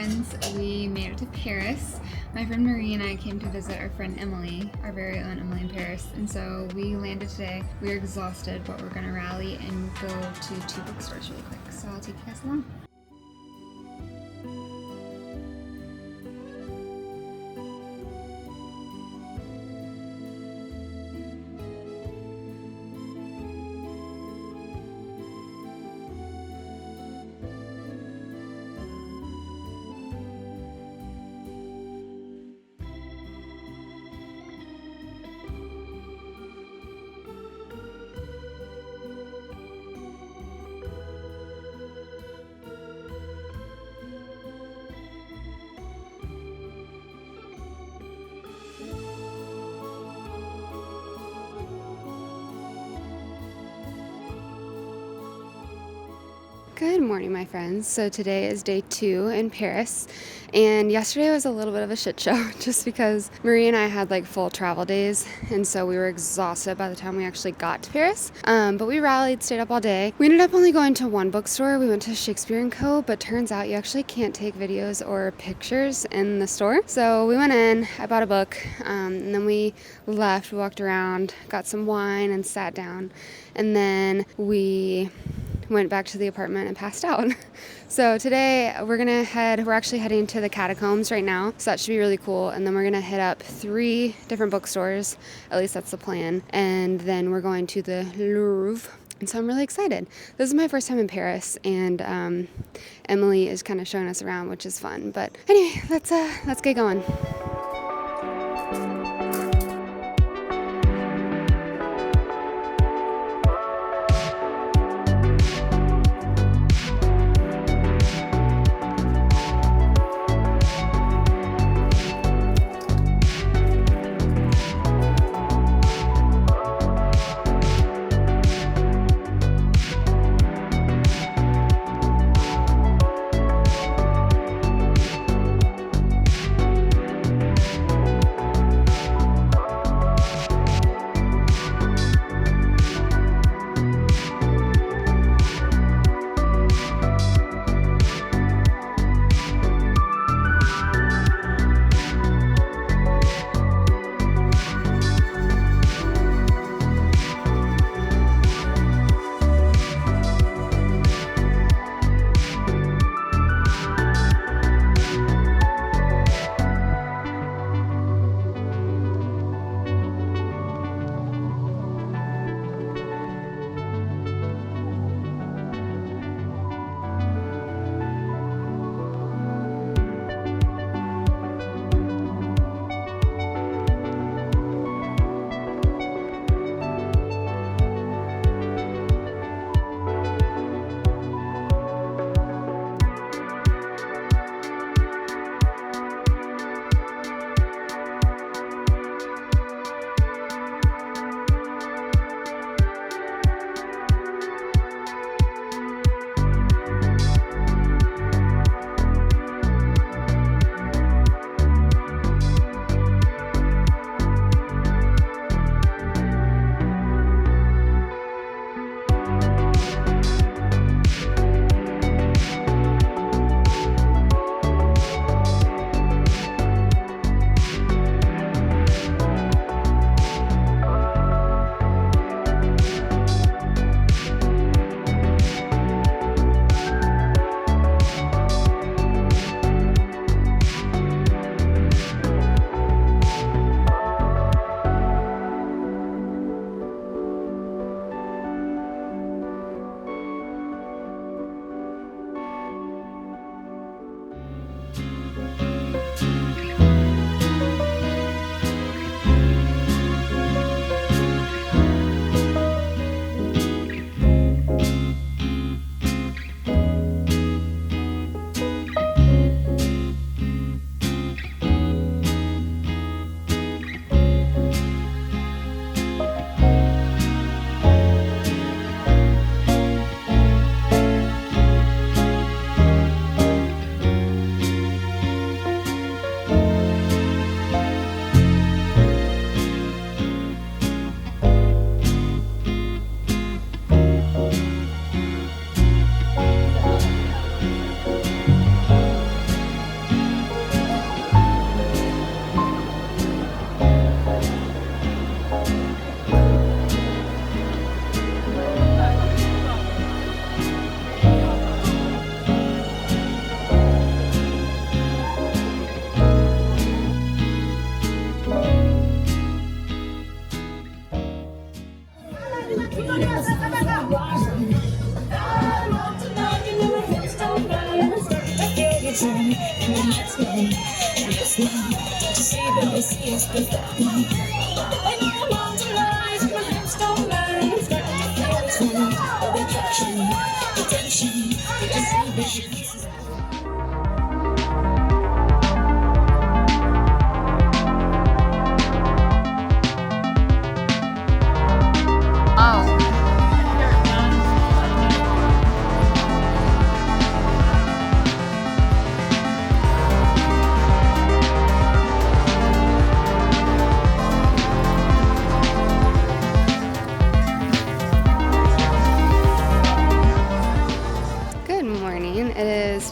friends, we made it to Paris. My friend Marie and I came to visit our friend Emily, our very own Emily in Paris, and so we landed today. We are exhausted, but we're gonna rally and go to 2 bookstores really quick, so I'll take you guys along. Good morning, my friends. So today is day 2 in Paris, and yesterday was a little bit of a shit show just because Marie and I had like full travel days, and so we were exhausted by the time we actually got to Paris. But we rallied, stayed up all day. We ended up only going to one bookstore. We went to Shakespeare and Co, but turns out you actually can't take videos or pictures in the store. So we went in, I bought a book, and then we left, we walked around, got some wine and sat down, and then we went back to the apartment and passed out. So today we're actually heading to the catacombs right now. So that should be really cool. And then we're gonna hit up 3 different bookstores. At least that's the plan. And then we're going to the Louvre. And so I'm really excited. This is my first time in Paris, and Emily is kind of showing us around, which is fun. But anyway, let's get going.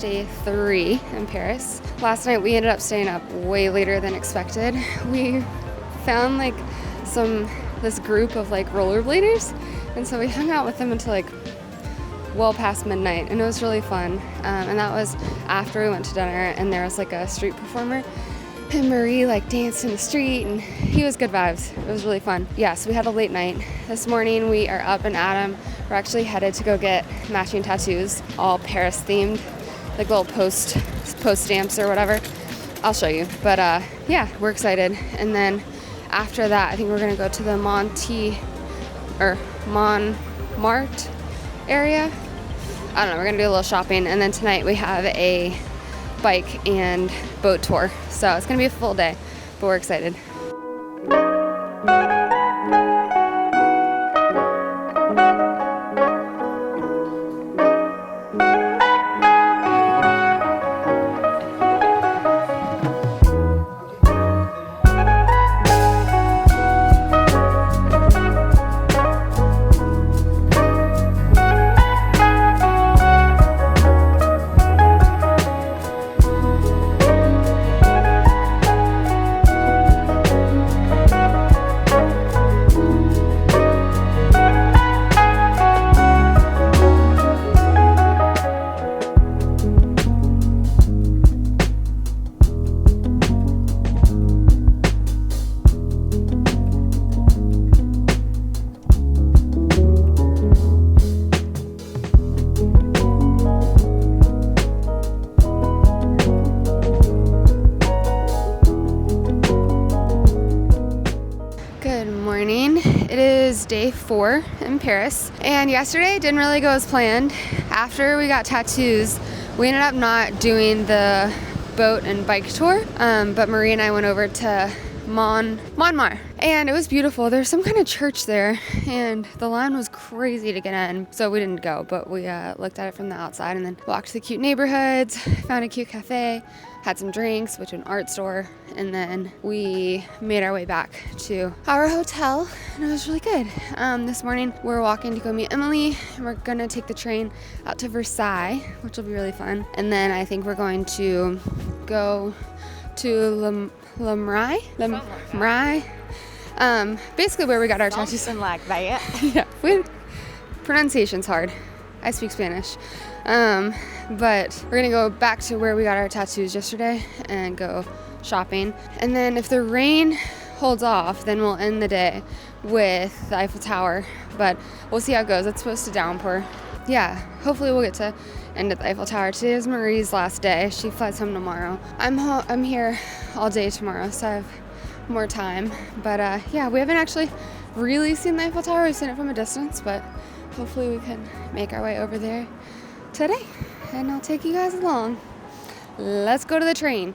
Day 3 in Paris. Last night we ended up staying up way later than expected. We found like this group of like rollerbladers, and so we hung out with them until like well past midnight, and it was really fun. And that was after we went to dinner, and there was like a street performer, and Marie like danced in the street, and he was good vibes. It was really fun. Yeah, so we had a late night. This morning we are up and at 'em. We're actually headed to go get matching tattoos, all Paris themed, like little post stamps or whatever. I'll show you. But yeah, we're excited. And then after that, I think we're gonna go to the Montmartre area. I don't know, we're gonna do a little shopping. And then tonight we have a bike and boat tour. So it's gonna be a full day, but we're excited. Day 4 in Paris, and yesterday didn't really go as planned. After we got tattoos, we ended up not doing the boat and bike tour, but Marie and I went over to Montmartre, and it was beautiful. There's some kind of church there, and the line was crazy to get in, so we didn't go, but we looked at it from the outside and then walked to the cute neighborhoods, found a cute cafe, had some drinks, went to an art store, and then we made our way back to our hotel, and it was really good. This morning we're walking to go meet Emily, and we're gonna take the train out to Versailles, which will be really fun. And then I think we're going to go to Marais, basically where we got our tattoos. Something like that. Yeah, pronunciation's hard. I speak Spanish. But we're gonna go back to where we got our tattoos yesterday and go shopping. And then if the rain holds off, then we'll end the day with the Eiffel Tower. But we'll see how it goes. It's supposed to downpour. Yeah, hopefully we'll get to end at the Eiffel Tower. Today is Marie's last day. She flies home tomorrow. I'm here all day tomorrow, so I have more time. But yeah, we haven't actually really seen the Eiffel Tower. We've seen it from a distance, but hopefully we can make our way over there today, and I'll take you guys along. Let's go to the train.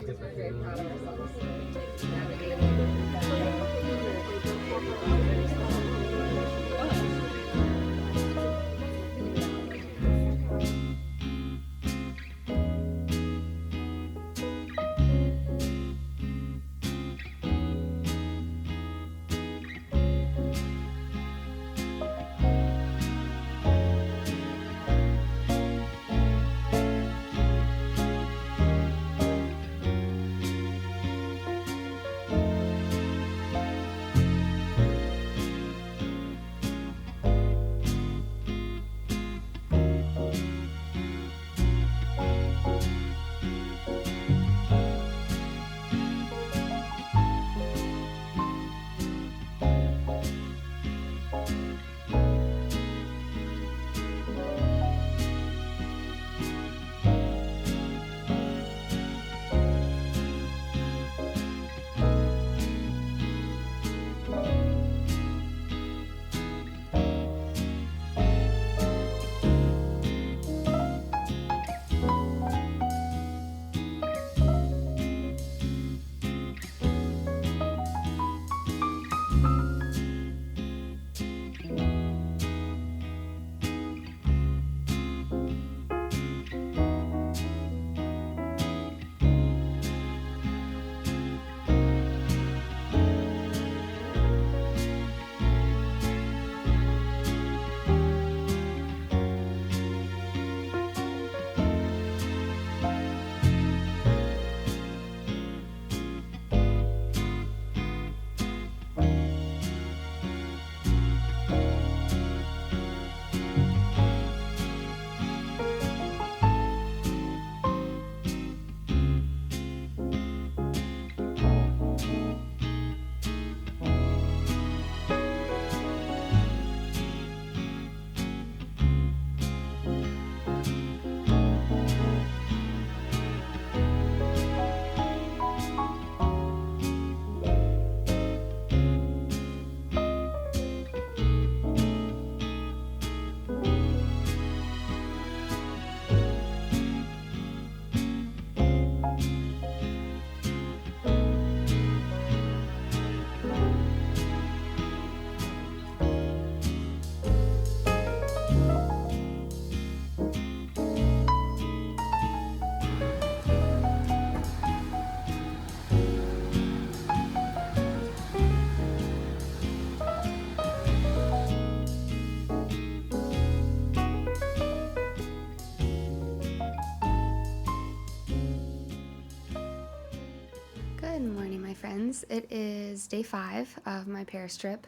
friends. It is day 5 of my Paris trip,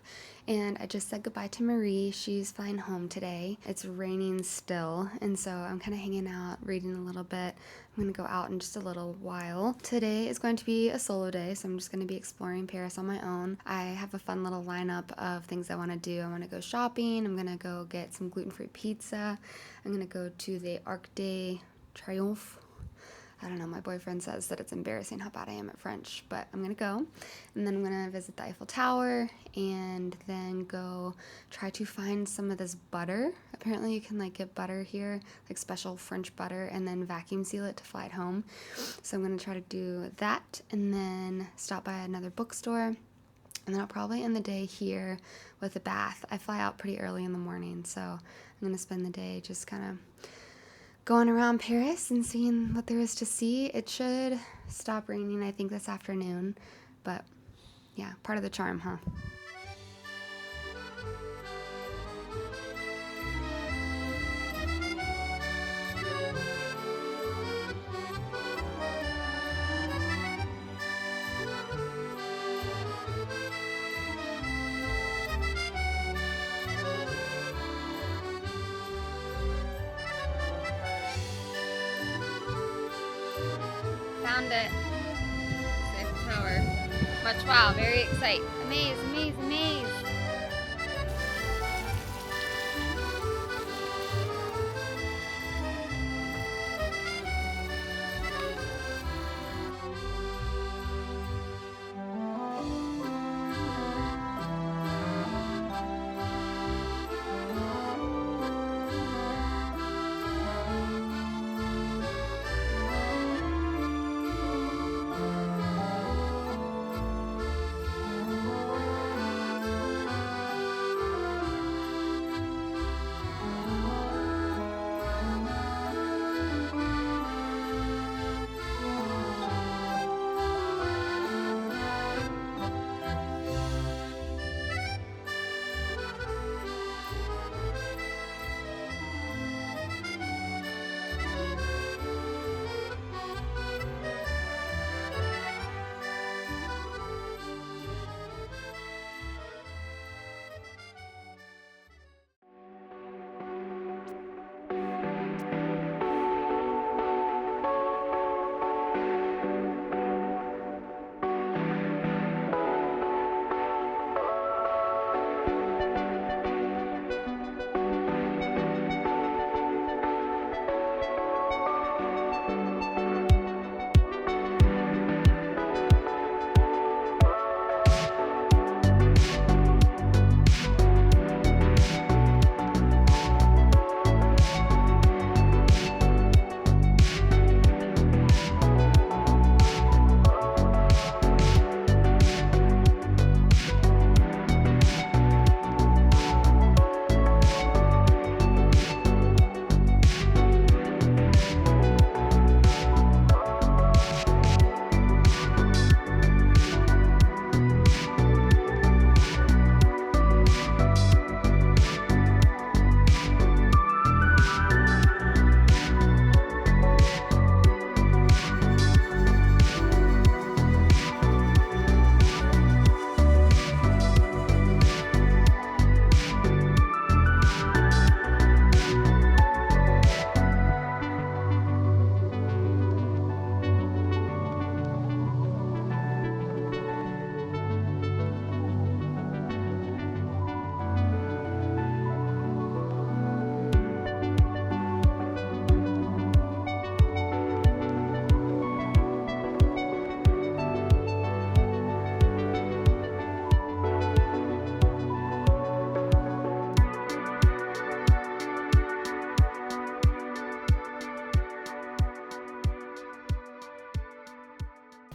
and I just said goodbye to Marie. She's flying home today. It's raining still, and so I'm kind of hanging out, reading a little bit. I'm going to go out in just a little while. Today is going to be a solo day, so I'm just going to be exploring Paris on my own. I have a fun little lineup of things I want to do. I want to go shopping. I'm going to go get some gluten-free pizza. I'm going to go to the Arc de Triomphe. I don't know, my boyfriend says that it's embarrassing how bad I am at French, but I'm gonna go. And then I'm gonna visit the Eiffel Tower and then go try to find some of this butter. Apparently you can like get butter here, like special French butter, and then vacuum seal it to fly it home. So I'm gonna try to do that and then stop by another bookstore. And then I'll probably end the day here with a bath. I fly out pretty early in the morning, so I'm gonna spend the day just kind of going around Paris and seeing what there is to see. It should stop raining, I think, this afternoon. But yeah, part of the charm, huh? Found it. Eiffel Tower. Much wow, very excited. Amaze, amaze, amaze.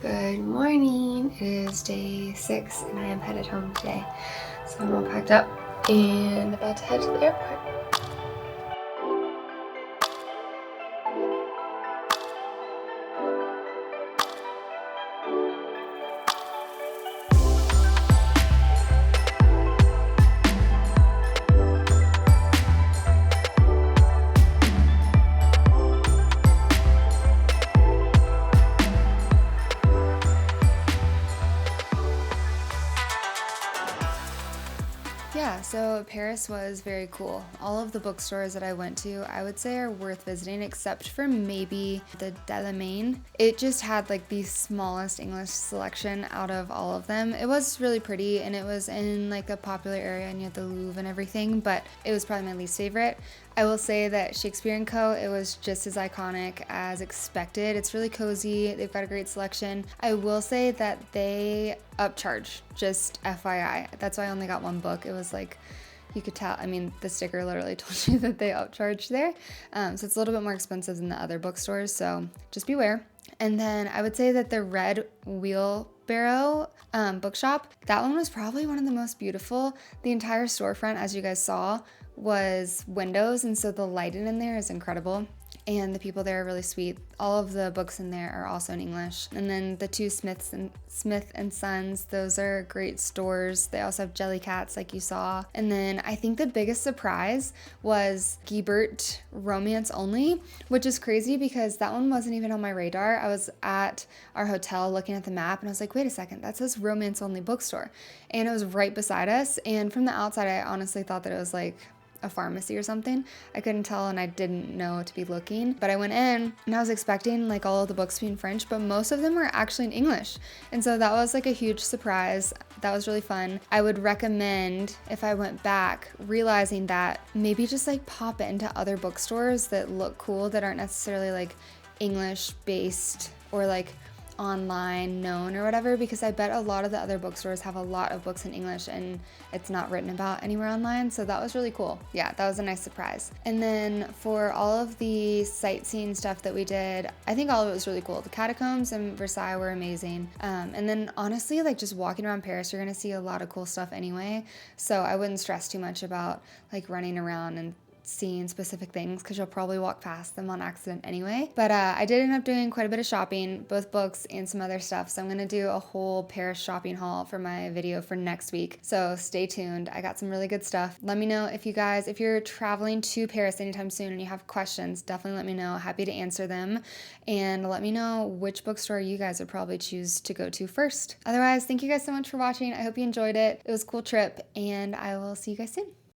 Good morning. It is day 6 and I am headed home today. So I'm all packed up and about to head to the airport. Paris was very cool. All of the bookstores that I went to, I would say are worth visiting, except for maybe the Delamain. It just had like the smallest English selection out of all of them. It was really pretty, and it was in like a popular area near the Louvre and everything, but it was probably my least favorite. I will say that Shakespeare and Co., it was just as iconic as expected. It's really cozy. They've got a great selection. I will say that they upcharge, just FYI. That's why I only got one book. It was like, you could tell, I mean, the sticker literally told you that they upcharged there. So it's a little bit more expensive than the other bookstores, so just beware. And then I would say that the Red Wheelbarrow bookshop, that one was probably one of the most beautiful. The entire storefront, as you guys saw, was windows, and so the lighting in there is incredible, and the people there are really sweet. All of the books in there are also in English. And then the two Smith and Sons, those are great stores. They also have Jellycats like you saw. And then I think the biggest surprise was Gibert Romance only, which is crazy because that one wasn't even on my radar. I was at our hotel looking at the map and I was like, wait a second, that says romance only bookstore. And it was right beside us. And from the outside, I honestly thought that it was like a pharmacy or something. I couldn't tell and I didn't know to be looking, but I went in and I was expecting like all of the books to be in French, but most of them were actually in English. And so that was like a huge surprise. That was really fun. I would recommend, if I went back, realizing that maybe just like pop into other bookstores that look cool, that aren't necessarily like English based or like online known or whatever, because I bet a lot of the other bookstores have a lot of books in English and it's not written about anywhere online. So that was really cool. Yeah, that was a nice surprise. And then for all of the sightseeing stuff that we did, I think all of it was really cool. The catacombs and Versailles were amazing. And then honestly, like just walking around Paris, you're gonna see a lot of cool stuff anyway. So I wouldn't stress too much about like running around and seeing specific things because you'll probably walk past them on accident anyway. But I did end up doing quite a bit of shopping, both books and some other stuff. So I'm going to do a whole Paris shopping haul for my video for next week. So stay tuned. I got some really good stuff. Let me know if you're traveling to Paris anytime soon and you have questions, definitely let me know. Happy to answer them. And let me know which bookstore you guys would probably choose to go to first. Otherwise, thank you guys so much for watching. I hope you enjoyed it. It was a cool trip and I will see you guys soon.